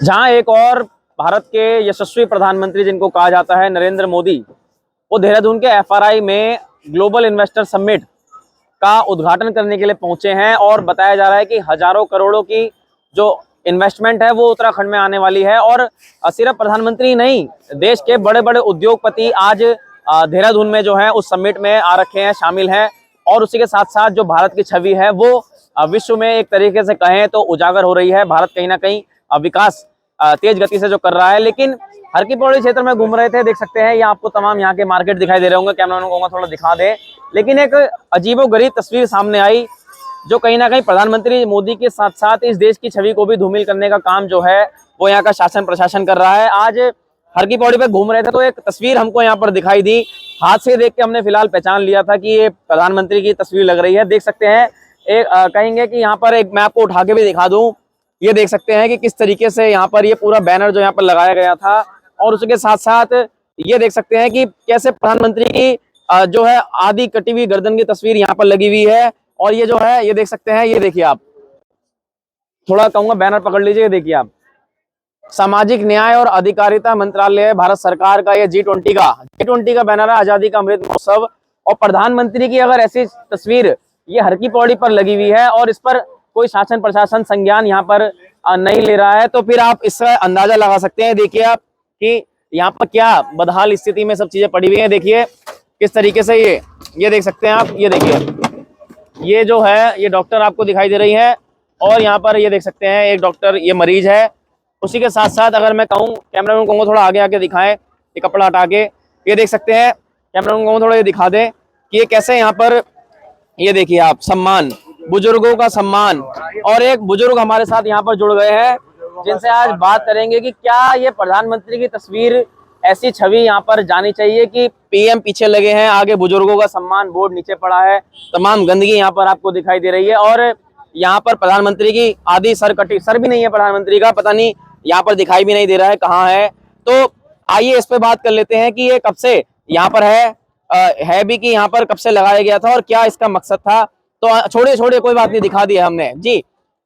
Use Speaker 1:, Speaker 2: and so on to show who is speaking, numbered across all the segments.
Speaker 1: जहां एक और भारत के यशस्वी प्रधानमंत्री जिनको कहा जाता है नरेंद्र मोदी, वो देहरादून के एफआरआई में ग्लोबल इन्वेस्टर समिट का उद्घाटन करने के लिए पहुंचे हैं और बताया जा रहा है कि हजारों करोड़ों की जो इन्वेस्टमेंट है वो उत्तराखंड में आने वाली है। और सिर्फ प्रधानमंत्री नहीं, देश के बड़े बड़े उद्योगपति आज देहरादून में जो है उस समिट में आ रखे हैं, शामिल हैं। और उसी के साथ साथ जो भारत की छवि है वो विश्व में एक तरीके से कहें तो उजागर हो रही है। भारत कहीं ना कहीं विकास तेज गति से जो कर रहा है। लेकिन हर की पौड़ी क्षेत्र में घूम रहे थे, देख सकते हैं ये आपको तमाम यहाँ के मार्केट दिखाई दे रहे होंगे। कैमरा मैन को थोड़ा दिखा दे। लेकिन एक अजीबोगरीब तस्वीर सामने आई जो कहीं ना कहीं प्रधानमंत्री मोदी के साथ साथ इस देश की छवि को भी धूमिल करने का काम जो है वो यहाँ का शासन प्रशासन कर रहा है। आज हर की पौड़ी पे घूम रहे थे तो एक तस्वीर हमको यहाँ पर दिखाई दी। हाथ से देख के हमने फिलहाल पहचान लिया था कि ये प्रधानमंत्री की तस्वीर लग रही है। देख सकते हैं एक कहेंगे कि यहाँ पर एक मैं आपको उठा के भी दिखा दूं। ये देख सकते हैं कि किस तरीके से यहाँ पर ये पूरा बैनर जो यहाँ पर लगाया गया था। और उसके साथ साथ ये देख सकते हैं कि कैसे प्रधानमंत्री की जो है आधी कटी हुई गर्दन की तस्वीर यहाँ पर लगी हुई है। और ये जो है ये देख सकते हैं, ये देखिए आप, थोड़ा कहूंगा बैनर पकड़ लीजिए। देखिए आप, सामाजिक न्याय और अधिकारिता मंत्रालय भारत सरकार का ये G20 का बैनर है, आजादी का अमृत महोत्सव। और प्रधानमंत्री की अगर ऐसी तस्वीर ये हर की पौड़ी पर लगी हुई है और इस पर कोई शासन प्रशासन संज्ञान यहाँ पर नहीं ले रहा है, तो फिर आप इसका अंदाजा लगा सकते हैं। देखिए आप कि यहाँ पर क्या बदहाल स्थिति में सब चीजें पड़ी हुई हैं। देखिए किस तरीके से ये देख सकते हैं आप। ये देखिए, ये जो है ये डॉक्टर आपको दिखाई दे रही है। और यहाँ पर ये देख सकते हैं एक डॉक्टर, ये मरीज है। उसी के साथ साथ अगर मैं कहूँ, कैमरा मैन कहूँगा थोड़ा आगे आके दिखाएं, ये कपड़ा हटा के, ये देख सकते हैं। कैमरा मैन कहूँगा थोड़ा ये दिखा दें कि ये कैसे यहाँ पर, ये देखिए आप, सम्मान, बुजुर्गों का सम्मान। और एक बुजुर्ग हमारे साथ यहाँ पर जुड़ गए हैं जिनसे आज बात करेंगे कि क्या ये प्रधानमंत्री की तस्वीर, ऐसी छवि यहाँ पर जानी चाहिए कि पीएम पीछे लगे हैं, आगे बुजुर्गों का सम्मान बोर्ड नीचे पड़ा है, तमाम गंदगी यहाँ पर आपको दिखाई दे रही है। और यहाँ पर प्रधानमंत्री की आधी सर भी नहीं है प्रधानमंत्री का, पता नहीं यहाँ पर दिखाई भी नहीं दे रहा है कहाँ है। तो आइए इस पे बात कर लेते हैं कि ये कब से यहाँ पर है भी कि यहाँ पर कब से लगाया गया था और क्या इसका मकसद था। तो छोड़िए कोई बात नहीं, दिखा दिया हमने जी।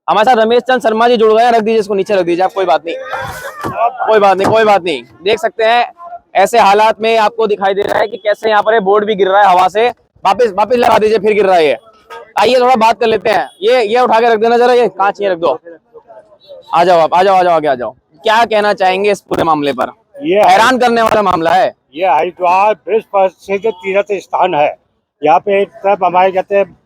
Speaker 1: हमारे साथ रमेश चंद शर्मा जी जुड़ गए हैं, रख दीजिए इसको नीचे, रख दीजिए आप, कोई बात नहीं। देख सकते हैं ऐसे हालात में आपको दिखाई दे रहा है कि कैसे यहाँ पर बोर्ड भी गिर रहा है हवा से। वापस लगा दीजिए, फिर गिर रहा है ये। आइए थोड़ा बात कर लेते हैं। ये उठा के रख देना जरा, ये कांच ये रख दो। आ जाओ आप, आ जाओ आगे आ जाओ। क्या कहना चाहेंगे इस पूरे मामले पर? ये हैरान करने वाला मामला है।
Speaker 2: ये हरिद्वार विश्व प्रसिद्ध तीर्थ स्थान है। यहाँ पे एक तरफ हमारे कहते हैं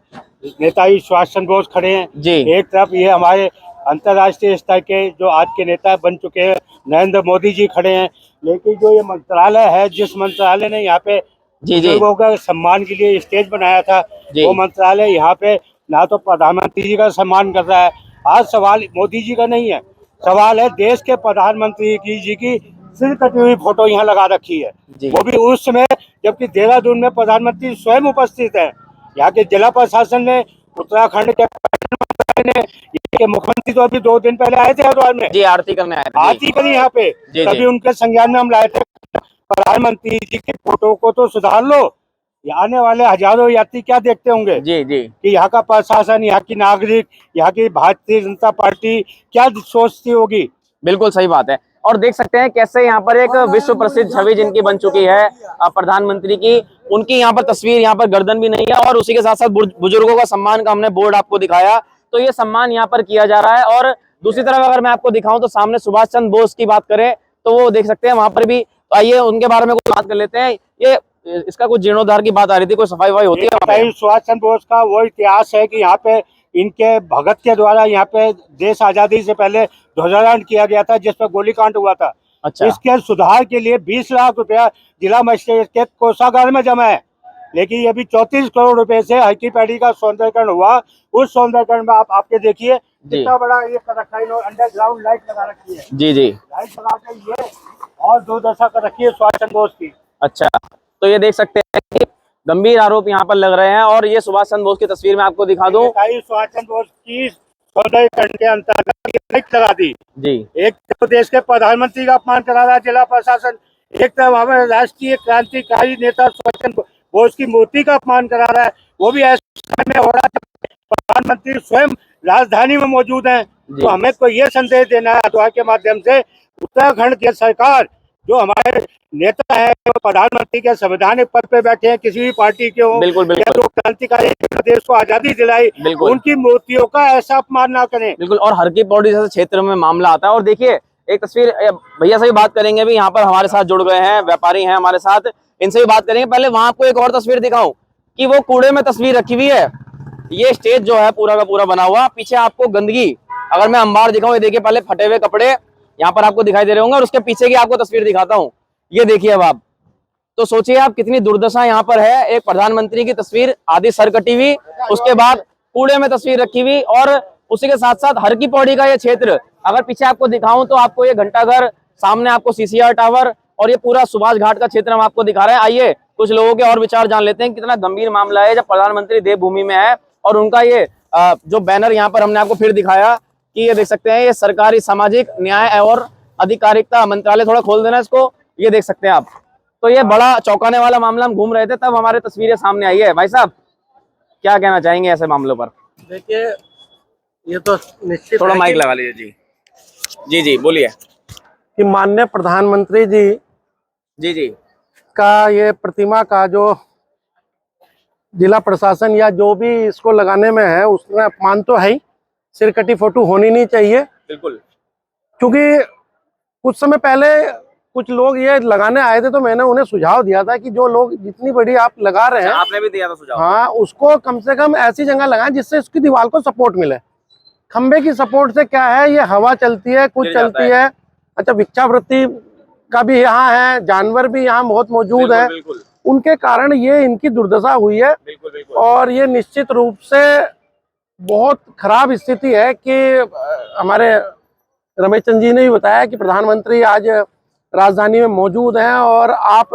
Speaker 2: नेताजी सुभाष चंद्र बोस खड़े हैं
Speaker 1: जी,
Speaker 2: एक तरफ ये हमारे अंतर्राष्ट्रीय स्तर के जो आज के नेता बन चुके हैं नरेंद्र मोदी जी खड़े हैं। लेकिन जो ये मंत्रालय है, जिस मंत्रालय ने यहाँ पे बुजुर्गों का सम्मान के लिए स्टेज बनाया था, वो मंत्रालय यहाँ पे ना तो प्रधानमंत्री जी का सम्मान कर रहा है। आज सवाल मोदी जी का नहीं है, सवाल है देश के प्रधानमंत्री जी की सिर कटी हुई फोटो यहाँ लगा रखी है, वो भी उस समय जबकि देहरादून में प्रधानमंत्री स्वयं उपस्थित है। यहाँ के जिला प्रशासन ने, उत्तराखंड के मुख्यमंत्री तो अभी 2 दिन पहले आए थे हरिद्वार में
Speaker 1: जी, आरती करने आए थे,
Speaker 2: आरती करी यहाँ पे, तभी उनके संज्ञान में हम लाए थे। प्रधानमंत्री जी के फोटो को तो सुधार लो। आने वाले हजारों यात्री क्या देखते होंगे
Speaker 1: जी
Speaker 2: कि यहाँ का प्रशासन, यहाँ की नागरिक, यहाँ की भारतीय जनता पार्टी क्या सोचती होगी।
Speaker 1: बिल्कुल सही बात है। और देख सकते हैं कैसे यहाँ पर एक विश्व प्रसिद्ध छवि जिनकी बन चुकी है प्रधानमंत्री की, उनकी यहाँ पर तस्वीर, यहाँ पर गर्दन भी नहीं है। और उसी के साथ साथ बुजुर्गों का सम्मान का हमने बोर्ड आपको दिखाया, तो ये सम्मान यहाँ पर किया जा रहा है। और दूसरी तरफ अगर मैं आपको दिखाऊं तो सामने सुभाष चंद्र बोस की बात करें तो वो देख सकते हैं वहां पर भी। तो आइए उनके बारे में कुछ बात कर लेते हैं। ये इसका कुछ जीर्णोद्धार की बात आ रही थी, कोई सफाई वफाई होती है?
Speaker 2: सुभाष चंद्र बोस का वो इतिहास है कि यहाँ पे इनके भगत के द्वारा यहाँ पे देश आजादी से पहले ध्वजारोहण किया गया था, जिस पर गोलीकांड हुआ था।
Speaker 1: अच्छा।
Speaker 2: इसके सुधार के लिए 20 लाख रुपया जिला मजिस्ट्रेट के कोषागार में जमा है। लेकिन ये भी 34 करोड़ रुपए से हल्की पैड़ी का सौंदर्यकरण हुआ। उस सौंदर्यकरण में आपके देखिए कितना बड़ा ये कर रखा है, अंडरग्राउंड लाइट लगा रखी है।
Speaker 1: जी,
Speaker 2: लाइट लगा के ये और दुर्दशा कर रखी है सुभाष चंद्र बोस की।
Speaker 1: अच्छा, तो ये देख सकते हैं कि गंभीर आरोप यहाँ पर लग रहे हैं। और ये सुभाष चंद्र बोस की तस्वीर मैं आपको दिखा दूं।
Speaker 2: सुभाष चंद्र बोस की सौंदर्यकरण के अंतर्गत लाइट लगा दी जी। एक तो देश के प्रधानमंत्री का अपमान करा रहा है जिला प्रशासन, एक तरफ हमारे राष्ट्रीय क्रांतिकारी नेता सुभाष चंद्र बोस की मूर्ति का अपमान करा रहा है। वो भी ऐसे समय में हो रहा है प्रधानमंत्री स्वयं राजधानी में मौजूद हैं। तो हमें को ये संदेश देना है अथवा के माध्यम से, उत्तराखंड की सरकार जो हमारे नेता है प्रधानमंत्री के संवैधानिक पद पे बैठे हैं, किसी भी पार्टी के हो,
Speaker 1: बिल्कुल बिल्कुल,
Speaker 2: जो क्रांतिकारी देश को आजादी दिलाई, उनकी मूर्तियों का ऐसा अपमान ना करें।
Speaker 1: बिल्कुल। और हर की पौड़ी जैसे क्षेत्र में मामला आता है। और देखिए एक तस्वीर भैया से भी बात करेंगे, भी यहाँ पर हमारे साथ जुड़ गए हैं, व्यापारी हैं हमारे साथ, इनसे भी बात करेंगे। पहले वहां आपको एक और तस्वीर दिखाऊं कि वो कूड़े में तस्वीर रखी हुई है। ये स्टेज जो है पूरा का पूरा बना हुआ, पीछे आपको गंदगी, अगर मैं अंबार दिखाऊं, ये देखिए पहले फटे हुए कपड़े यहाँ पर आपको दिखाई दे रहे होंगे, और उसके पीछे की आपको तस्वीर दिखाता हूँ। ये देखिए अब आप तो सोचिए आप कितनी दुर्दशा यहाँ पर है। एक प्रधानमंत्री की तस्वीर आधी सर कटी हुई, उसके बाद कूड़े में तस्वीर रखी हुई, और उसी के साथ साथ हर की पौड़ी का ये क्षेत्र अगर पीछे आपको दिखाऊं तो आपको ये घंटाघर, सामने आपको सीसीआर टावर, और ये पूरा सुभाष घाट का क्षेत्र हम आपको दिखा रहे हैं। आइए कुछ लोगों के और विचार जान लेते हैं कितना गंभीर मामला है जब प्रधानमंत्री देवभूमि में है। और उनका ये जो बैनर यहाँ पर हमने आपको फिर दिखाया कि ये देख सकते हैं, ये सरकारी सामाजिक न्याय और अधिकारिता मंत्रालय, थोड़ा खोल देना इसको, ये देख सकते हैं आप। तो ये बड़ा चौंकाने वाला मामला, हम घूम रहे थे तब हमारे तस्वीरें सामने आई है। भाई साहब क्या कहना चाहेंगे ऐसे मामलों पर?
Speaker 3: देखिए ये तो निश्चित
Speaker 1: थोड़ा माइक लगा लीजिए जी। जी जी बोलिए।
Speaker 3: कि माननीय प्रधानमंत्री
Speaker 1: जी जी
Speaker 3: का ये प्रतिमा का जो जिला प्रशासन या जो भी इसको लगाने में है उसमें अपमान तो है ही, सिरकटी फोटो होनी नहीं चाहिए।
Speaker 1: बिल्कुल।
Speaker 3: क्योंकि कुछ समय पहले कुछ लोग ये लगाने आए थे तो मैंने उन्हें सुझाव दिया था कि जो लोग जितनी बड़ी आप लगा रहे हैं,
Speaker 1: आपने भी दिया था सुझाव?
Speaker 3: हाँ, उसको कम से कम ऐसी जगह लगाएं जिससे उसकी दीवार को सपोर्ट मिले। खंबे की सपोर्ट से क्या है, ये हवा चलती है, कुछ चलती है। अच्छा, भिक्षावृत्ति का भी यहाँ है, जानवर भी यहाँ बहुत मौजूद है, उनके कारण ये इनकी दुर्दशा हुई है। और ये निश्चित रूप से बहुत खराब स्थिति है कि हमारे रमेश चंद जी ने भी बताया कि प्रधानमंत्री आज राजधानी में मौजूद हैं और आप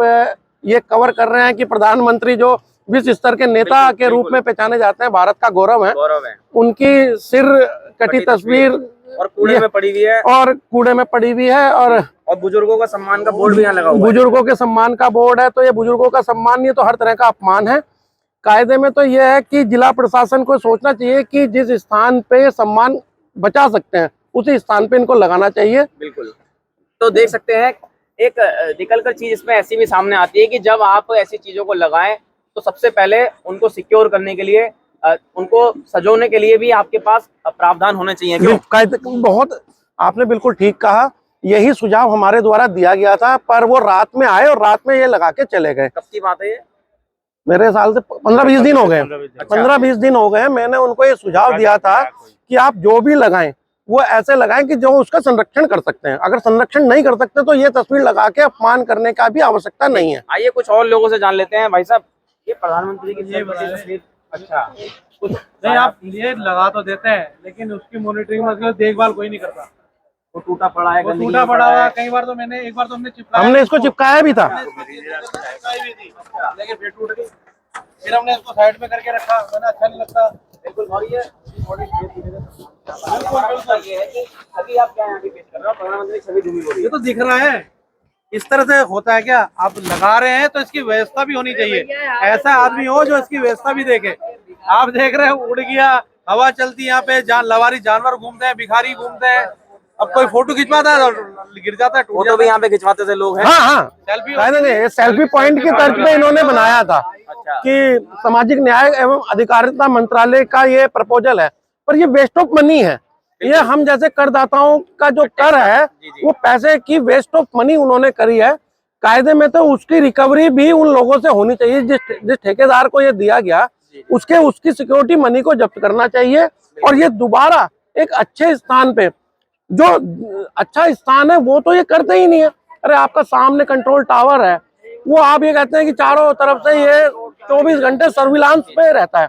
Speaker 3: ये कवर कर रहे हैं कि प्रधानमंत्री जो विश्व स्तर के नेता के रूप में पहचाने जाते हैं, भारत का गौरव है, उनकी सिर कटी तस्वीर
Speaker 1: और कूड़े में पड़ी हुई है,
Speaker 3: और
Speaker 1: बुजुर्गों का सम्मान का बोर्ड भी यहाँ लगा हुआ है।
Speaker 3: बुजुर्गों के सम्मान का बोर्ड है। तो ये बुजुर्गों का सम्मान नहीं, तो हर तरह का अपमान है। कायदे में तो ये है कि जिला प्रशासन को सोचना चाहिए कि जिस स्थान पे सम्मान बचा सकते हैं उसी स्थान पे इनको लगाना चाहिए।
Speaker 1: बिल्कुल। तो देख सकते हैं एक निकलकर चीज इसमें ऐसी भी सामने आती है कि जब आप ऐसी चीजों को लगाएं तो सबसे पहले उनको सिक्योर करने के लिए, उनको सजोने के लिए भी आपके पास प्रावधान होने चाहिए। क्यों?
Speaker 3: बहुत आपने बिल्कुल ठीक कहा, यही सुझाव हमारे द्वारा दिया गया था, पर वो रात में आए और रात में ये लगा के चले गए।
Speaker 1: कब की बात है ये?
Speaker 3: मेरे साल से 15-20 दिन हो गए। 15-20 दिन हो गए। मैंने उनको ये सुझाव दिया था कि आप जो भी लगाएं वो ऐसे लगाएं कि जो उसका संरक्षण कर सकते हैं। अगर संरक्षण नहीं कर सकते तो ये तस्वीर लगा के अपमान करने का भी आवश्यकता नहीं है।
Speaker 1: आइए कुछ और लोगों से जान लेते हैं। भाई साहब, ये प्रधानमंत्री की तस्वीर, अच्छा कुछ
Speaker 4: नहीं, आप ये लगा तो देते हैं लेकिन उसकी मॉनिटरिंग मतलब देखभाल कोई नहीं करता।
Speaker 1: वो टूटा पड़ा है,
Speaker 4: टूटा पड़ा हुआ। कई बार तो एक बार तो
Speaker 3: हमने इसको चिपकाया भी था,
Speaker 4: लेकिन फिर टूट गई। फिर हमने इसको साइड में करके रखा, वरना अच्छा नहीं लगता।
Speaker 1: बिल्कुल। और ये अभी आप क्या यहाँ पे पेश कर रहे हो? प्रधानमंत्री छवि धूमि हो रही है,
Speaker 4: ये तो दिख रहा है। इस तरह से होता है क्या? आप लगा रहे हैं तो इसकी व्यवस्था भी होनी चाहिए। ऐसा आदमी हो जो इसकी व्यवस्था भी देखे। आप देख रहे हैं उड़ गया, हवा चलती, यहाँ पे लवारी जानवर घूमते हैं, भिखारी घूमते हैं। अब कोई फोटो खिंचवाता है तो गिर जाता है,
Speaker 1: वो तो भी यहाँ पे खिंचवाते थे लोग हैं।
Speaker 3: हाँ,
Speaker 4: सेल्फी
Speaker 3: सेल्फी पॉइंट की तर्ज पे इन्होंने बनाया था कि सामाजिक न्याय एवं अधिकारिता मंत्रालय का ये प्रपोजल है, पर ये वेस्ट ऑफ मनी है। ये हम जैसे करदाताओं का जो कर है वो पैसे की वेस्ट ऑफ मनी उन्होंने करी है। कायदे में तो उसकी रिकवरी भी उन लोगों से होनी चाहिए जिस ठेकेदार को ये दिया गया, उसकी सिक्योरिटी मनी को जब्त करना चाहिए। और ये दोबारा एक अच्छे स्थान पे, जो अच्छा स्थान है वो तो ये करते ही नहीं है। अरे आपका सामने कंट्रोल टावर है, वो आप ये कहते हैं कि चारों तरफ से ये 24 घंटे सर्विलांस पे रहता है,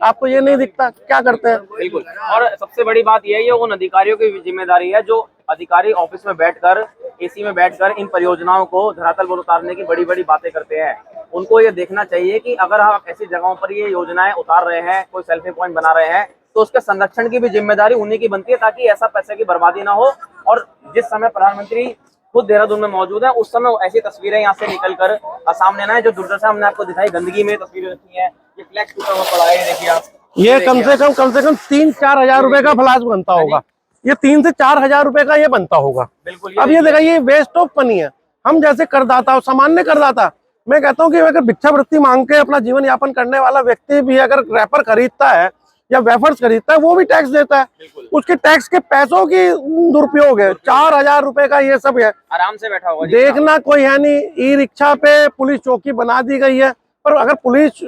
Speaker 3: आपको ये नहीं दिखता, क्या करते हैं?
Speaker 1: बिल्कुल। और सबसे बड़ी बात यह है, ये उन अधिकारियों की जिम्मेदारी है जो अधिकारी ऑफिस में बैठकर, एसी में बैठकर इन परियोजनाओं को धरातल पर उतारने की बड़ी बड़ी बातें करते हैं। उनको ये देखना चाहिए कि अगर आप ऐसी जगहों पर ये योजनाएं उतार रहे हैं, कोई सेल्फी पॉइंट बना रहे हैं, तो उसके संरक्षण की भी जिम्मेदारी उन्हीं की बनती है, ताकि ऐसा पैसे की बर्बादी ना हो। और जिस समय प्रधानमंत्री खुद देहरादून में मौजूद है उस समय ऐसी तस्वीरें यहाँ से निकलकर सामने ना है। जो दुर्दशा हमने आपको दिखाई, गंदगी में तस्वीरें रखी है, ये फ्लैक्स टूटा हुआ पड़ा है, देखिए आप,
Speaker 3: ये कम से कम 3-4 हजार रुपए का फ्लास्क बनता होगा, ये 3 से 4 हजार रुपए का ये बनता होगा।
Speaker 1: बिल्कुल।
Speaker 3: अब ये देखा, ये वेस्ट ऑफ मनी है। हम जैसे करदाता, सामान्य करदाता, मैं कहता हूँ कि अगर भिक्षावृत्ति मांग के अपना जीवन यापन करने वाला व्यक्ति भी अगर रैपर खरीदता है या वेफर्स खरीदता है, वो भी टैक्स देता है। उसके टैक्स के पैसों की दुरुपयोग है। 4 हजार रुपए का ये सब है,
Speaker 1: आराम से बैठा होगा।
Speaker 3: देखना कोई है नहीं। ई रिक्शा पे पुलिस चौकी बना दी गई है, पर अगर पुलिस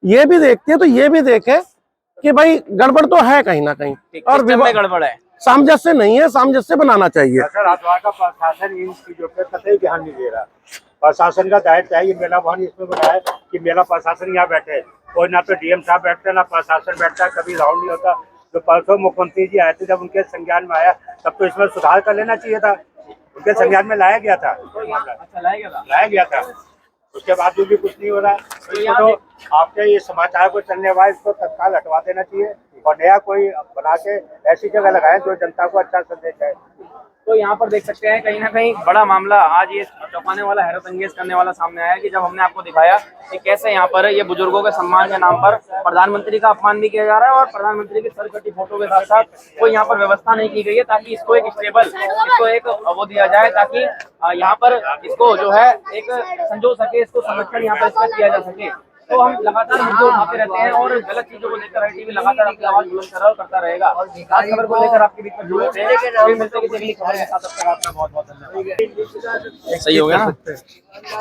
Speaker 3: ये भी देखती है तो ये भी देखे कि भाई गड़बड़ तो है कहीं ना कहीं, और
Speaker 1: गड़बड़ है,
Speaker 3: सामंजस्य नहीं है, सामंजस्य बनाना चाहिए।
Speaker 2: सर, हरिद्वार का प्रशासन इन चीजों पे कतई ध्यान नहीं दे रहा। प्रशासन का दायित्व है ये मेला भवन इसमें बनाया कि मेला प्रशासन यहाँ बैठे, कोई ना तो डीएम साहब बैठते ना प्रशासन बैठता है, कभी राउंड नहीं होता। जो परसों मुख्यमंत्री जी आए थे, जब उनके संज्ञान में आया तब तो इसमें सुधार कर लेना चाहिए था, उनके संज्ञान में लाया गया था।
Speaker 1: अच्छा,
Speaker 2: लाया गया था, उसके बाद भी कुछ नहीं हो रहा है। तो आपके ये समाचार को चलने वाले इसको तत्काल हटवा देना चाहिए और नया कोई बना के ऐसी जगह लगाएं जो जनता को अच्छा संदेश है।
Speaker 1: तो यहाँ पर देख सकते हैं कहीं ना कहीं बड़ा मामला आज ये चौंकाने वाला, हैरत अंगेज करने वाला सामने आया कि जब हमने आपको दिखाया कि कैसे यहाँ पर ये बुजुर्गों के सम्मान के नाम पर प्रधानमंत्री का अपमान भी किया जा रहा है और प्रधानमंत्री की सरकटी फोटो के साथ साथ कोई यहाँ पर व्यवस्था नहीं की गई है ताकि इसको एक स्टेबल, इसको एक वो दिया जाए ताकि यहाँ पर इसको जो है एक संजो सके, इसको संरक्षण यहाँ पर इसका किया जा सके। तो हम लगातार मुद्दे उठाते रहते हैं और गलत चीजों को लेकर ITV लगातार अपनी आवाज बुलंद करता रहेगा। खास खबर को लेकर आपके बीच में जुड़े थे, फिर मिलते हैं किसी अगली खबर के साथ। आपका बहुत बहुत धन्यवाद। सही हो गया ना?